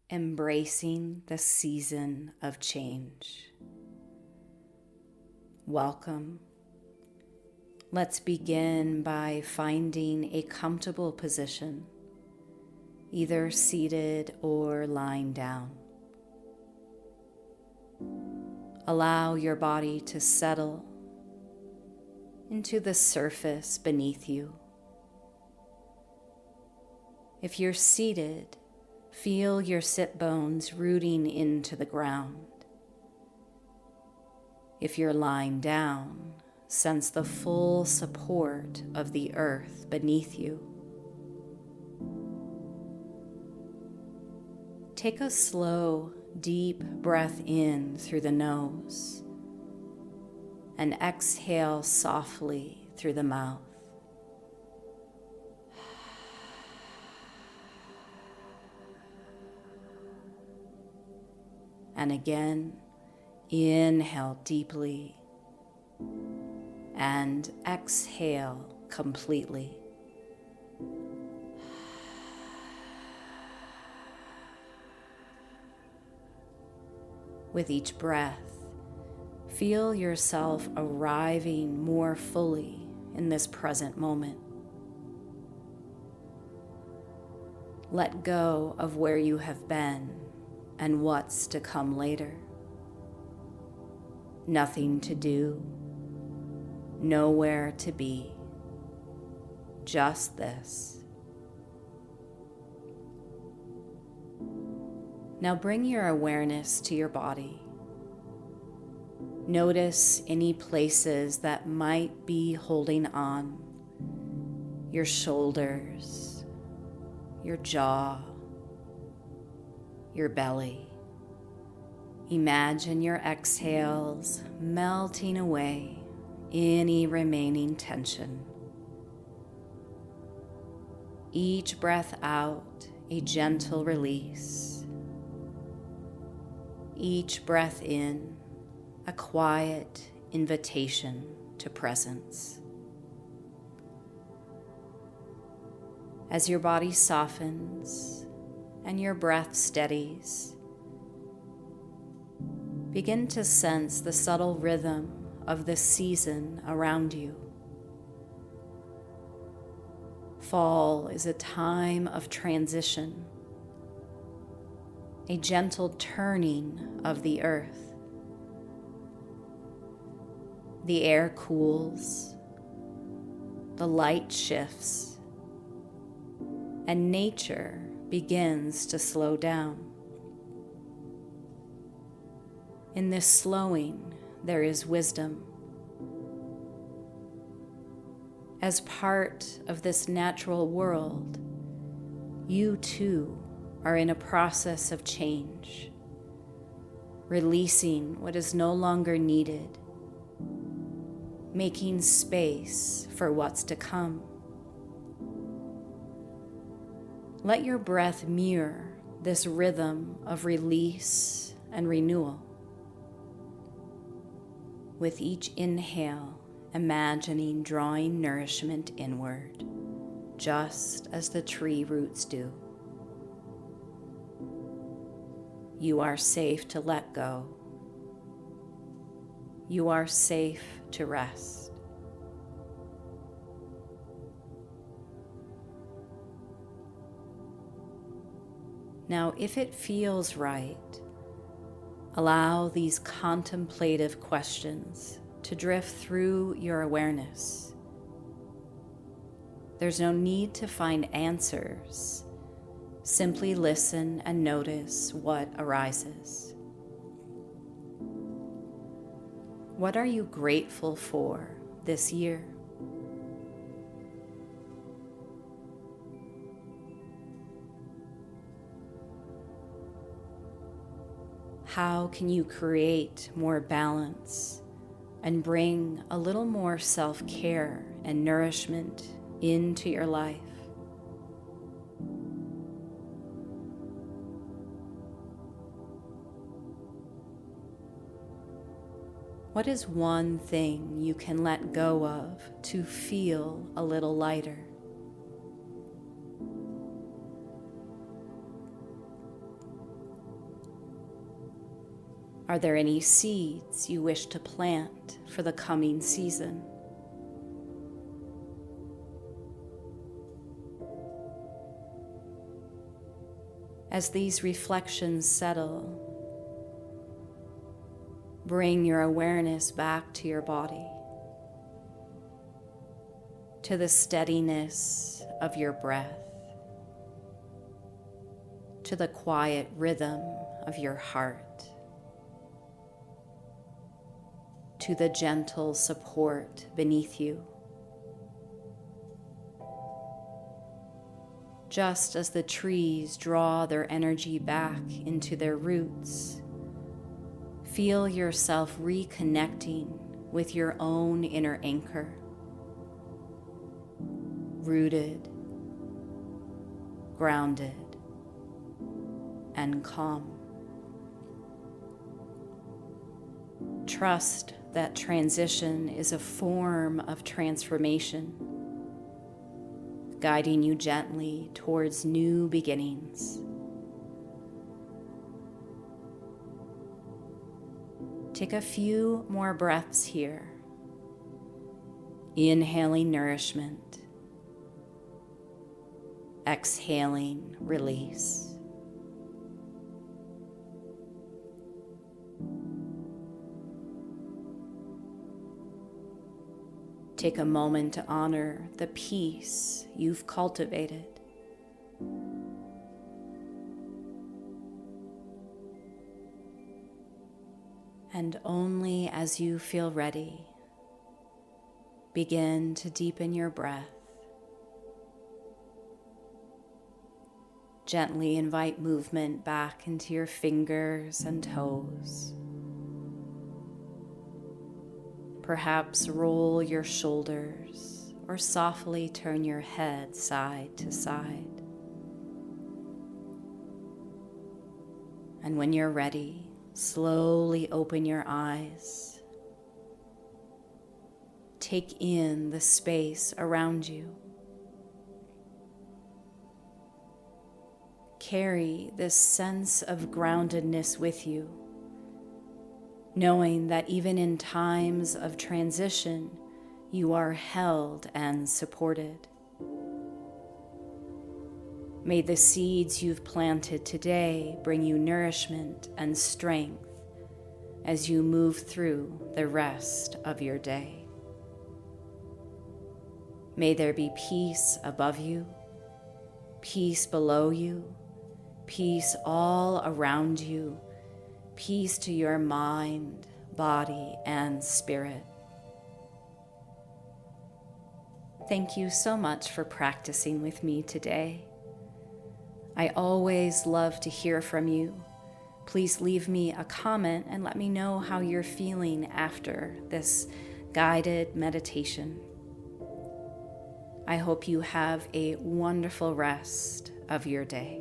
embracing the season of change. Welcome. Let's begin by finding a comfortable position, either seated or lying down. Allow your body to settle into the surface beneath you. If you're seated, feel your sit bones rooting into the ground. If you're lying down, sense the full support of the earth beneath you. Take a slow, deep breath in through the nose and exhale softly through the mouth. And again, inhale deeply and exhale completely. With each breath, feel yourself arriving more fully in this present moment. Let go of where you have been and what's to come later. Nothing to do, nowhere to be, just this. Now bring your awareness to your body. Notice any places that might be holding on. Your shoulders, your jaw, your belly. Imagine your exhales melting away any remaining tension. Each breath out, a gentle release. Each breath in, a quiet invitation to presence. As your body softens and your breath steadies, begin to sense the subtle rhythm of the season around you. Fall is a time of transition, a gentle turning of the earth. The air cools, the light shifts, and nature begins to slow down. In this slowing, there is wisdom. As part of this natural world, you too are in a process of change, releasing what is no longer needed, making space for what's to come. Let your breath mirror this rhythm of release and renewal. With each inhale, imagining drawing nourishment inward, just as the tree roots do. You are safe to let go. You are safe to rest. Now, if it feels right, allow these contemplative questions to drift through your awareness. There's no need to find answers. Simply listen and notice what arises. What are you grateful for this year? How can you create more balance and bring a little more self-care and nourishment into your life? What is one thing you can let go of to feel a little lighter? Are there any seeds you wish to plant for the coming season? As these reflections settle, bring your awareness back to your body, to the steadiness of your breath, to the quiet rhythm of your heart, to the gentle support beneath you. Just as the trees draw their energy back into their roots, feel yourself reconnecting with your own inner anchor, rooted, grounded, and calm. Trust that transition is a form of transformation, guiding you gently towards new beginnings. Take a few more breaths here, inhaling nourishment, exhaling release. Take a moment to honor the peace you've cultivated. And only as you feel ready, begin to deepen your breath. Gently invite movement back into your fingers and toes. Perhaps roll your shoulders or softly turn your head side to side. And when you're ready, slowly open your eyes. Take in the space around you. Carry this sense of groundedness with you, knowing that even in times of transition, you are held and supported. May the seeds you've planted today bring you nourishment and strength as you move through the rest of your day. May there be peace above you, peace below you, peace all around you, peace to your mind, body, and spirit. Thank you so much for practicing with me today. I always love to hear from you. Please leave me a comment and let me know how you're feeling after this guided meditation. I hope you have a wonderful rest of your day.